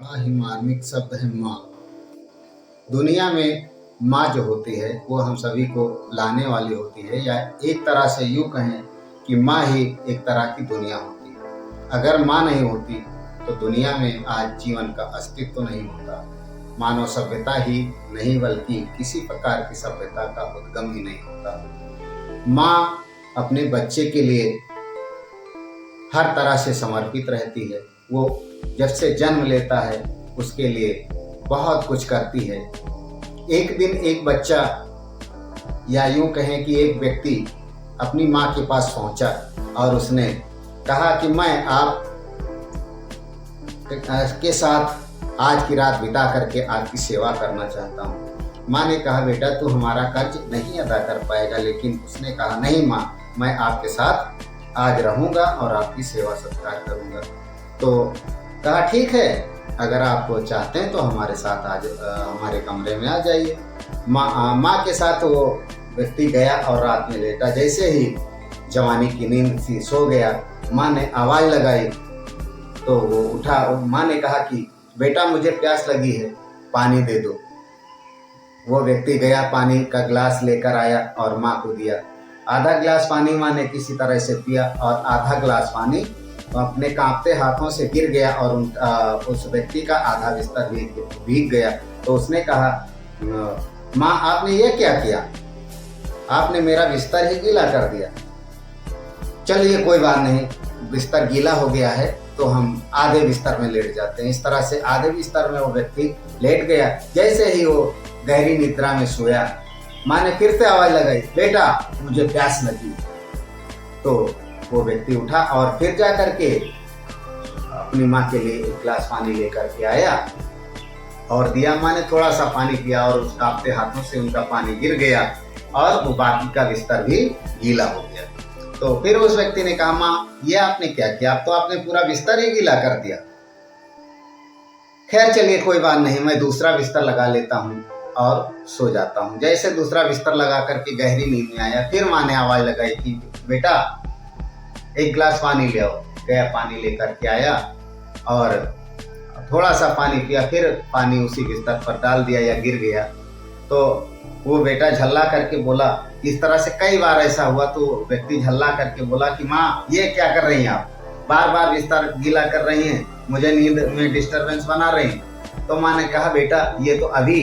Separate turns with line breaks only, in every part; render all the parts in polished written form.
बड़ा ही मार्मिक शब्द है माँ। दुनिया में माँ जो होती है वो हम सभी को लाने वाली होती है, या एक तरह से यूँ कहें कि माँ ही एक तरह की दुनिया होती है। अगर माँ नहीं होती तो दुनिया में आज जीवन का अस्तित्व तो नहीं होता, मानव सभ्यता ही नहीं बल्कि किसी प्रकार की सभ्यता का उद्गम ही नहीं होता। माँ अपने बच्चे के लिए हर तरह से समर्पित रहती है। वो जब से जन्म लेता है उसके लिए बहुत कुछ करती है। एक दिन एक बच्चा, या यूं कहें कि एक व्यक्ति अपनी माँ के पास पहुंचा और उसने कहा कि मैं आप के साथ आज की रात बिता करके आपकी सेवा करना चाहता हूँ। माँ ने कहा, बेटा तू हमारा कर्ज नहीं अदा कर पाएगा, लेकिन उसने कहा, नहीं माँ, मैं आपके साथ आज रहूँगा और आपकी सेवा सत्कार करूँगा। तो कहा, ठीक है, अगर आप चाहते हैं तो हमारे साथ आज हमारे कमरे में आ जाइए। माँ के साथ वो व्यक्ति गया और रात में लेटा। जैसे ही जवानी की नींद सी सो गया, माँ ने आवाज़ लगाई तो वो उठा। माँ ने कहा कि बेटा मुझे प्यास लगी है, पानी दे दो। वो व्यक्ति गया, पानी का गिलास लेकर आया और माँ को दिया। आधा गिलास पानी माँ ने किसी तरह से पिया और आधा गिलास पानी अपने कांपते हाथों से गिर गया और उस व्यक्ति का आधा बिस्तर भीग गया। तो उसने कहा, माँ आपने ये क्या किया? आपने मेरा बिस्तर ही गीला कर दिया। चलिए कोई बात नहीं, बिस्तर गीला हो गया है तो हम आधे बिस्तर में लेट जाते हैं। इस तरह से आधे बिस्तर में वो व्यक्ति लेट गया। जैसे ही वो गहरी निद्रा में सोया, माँ ने फिर से आवाज़ लगाई, बेटा मुझे प्यास लगी। तो वो व्यक्ति उठा और फिर जा करके अपनी माँ के लिए एक गिलास पानी लेकर के आया और दिया। माँ ने थोड़ा सा पानी पिया और उस कांपते हाथों से उनका पानी गिर गया और वो बाकी का बिस्तर भी गीला हो गया। तो फिर उस व्यक्ति ने कहा, माँ ये आपने क्या किया? आप तो आपने पूरा बिस्तर ही गीला कर दिया। खैर चलिए कोई बात नहीं, मैं दूसरा बिस्तर लगा लेता हूँ और सो जाता हूँ। जैसे दूसरा बिस्तर लगा करके गहरी नींद में आया, फिर माँ ने आवाज़ लगाई कि बेटा एक गिलास पानी ले आओ। गया, पानी लेकर के आया और थोड़ा सा पानी पिया, फिर पानी उसी बिस्तर पर डाल दिया या गिर गया। तो वो बेटा झल्ला करके बोला, इस तरह से कई बार ऐसा हुआ। तो व्यक्ति झल्ला करके बोला कि माँ ये क्या कर रही हैं आप? बार बार बिस्तर गीला कर रही हैं, मुझे नींद में डिस्टर्बेंस बना रही हैं। तो माँ ने कहा, बेटा ये तो अभी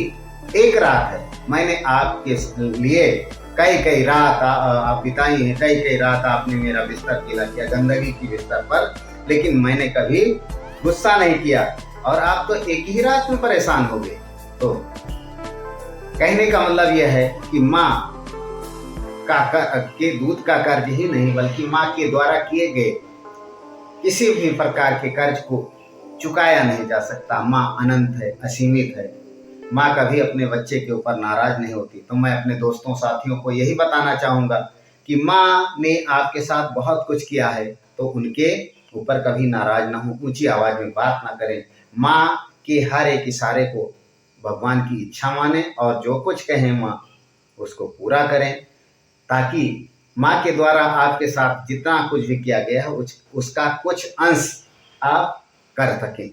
एक रात है, मैंने आपके लिए कई रात आप बिताई हैं, कई रात आपने मेरा बिस्तर गीला किया गंदगी की बिस्तर पर, लेकिन मैंने कभी गुस्सा नहीं किया और आप तो एक ही रात में परेशान हो गए। तो कहने का मतलब यह है कि माँ के दूध का कर्ज ही नहीं बल्कि माँ के द्वारा किए गए किसी भी प्रकार के कर्ज को चुकाया नहीं जा सकता। माँ अनंत है, असीमित है। माँ कभी अपने बच्चे के ऊपर नाराज नहीं होती। तो मैं अपने दोस्तों साथियों को यही बताना चाहूँगा कि माँ ने आपके साथ बहुत कुछ किया है, तो उनके ऊपर कभी नाराज ना हो, ऊंची आवाज़ में बात ना करें। माँ के हर एक इशारे को भगवान की इच्छा माने और जो कुछ कहें माँ उसको पूरा करें, ताकि माँ के द्वारा आपके साथ जितना कुछ भी किया गया है उसका कुछ अंश आप कर सकें।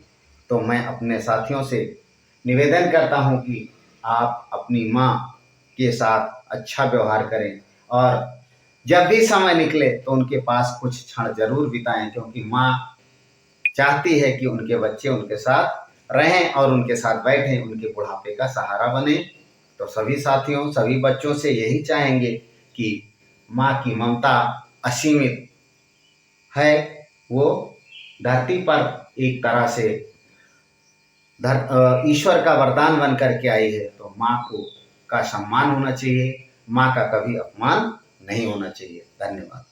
तो मैं अपने साथियों से निवेदन करता हूँ कि आप अपनी माँ के साथ अच्छा व्यवहार करें और जब भी समय निकले तो उनके पास कुछ क्षण जरूर बिताएं, क्योंकि माँ चाहती है कि उनके बच्चे उनके साथ रहें और उनके साथ बैठें, उनके बुढ़ापे का सहारा बने। तो सभी साथियों, सभी बच्चों से यही चाहेंगे कि माँ की ममता असीमित है। वो धरती पर एक तरह से ईश्वर का वरदान बन करके आई है। तो माँ का सम्मान होना चाहिए, माँ का कभी अपमान नहीं होना चाहिए। धन्यवाद।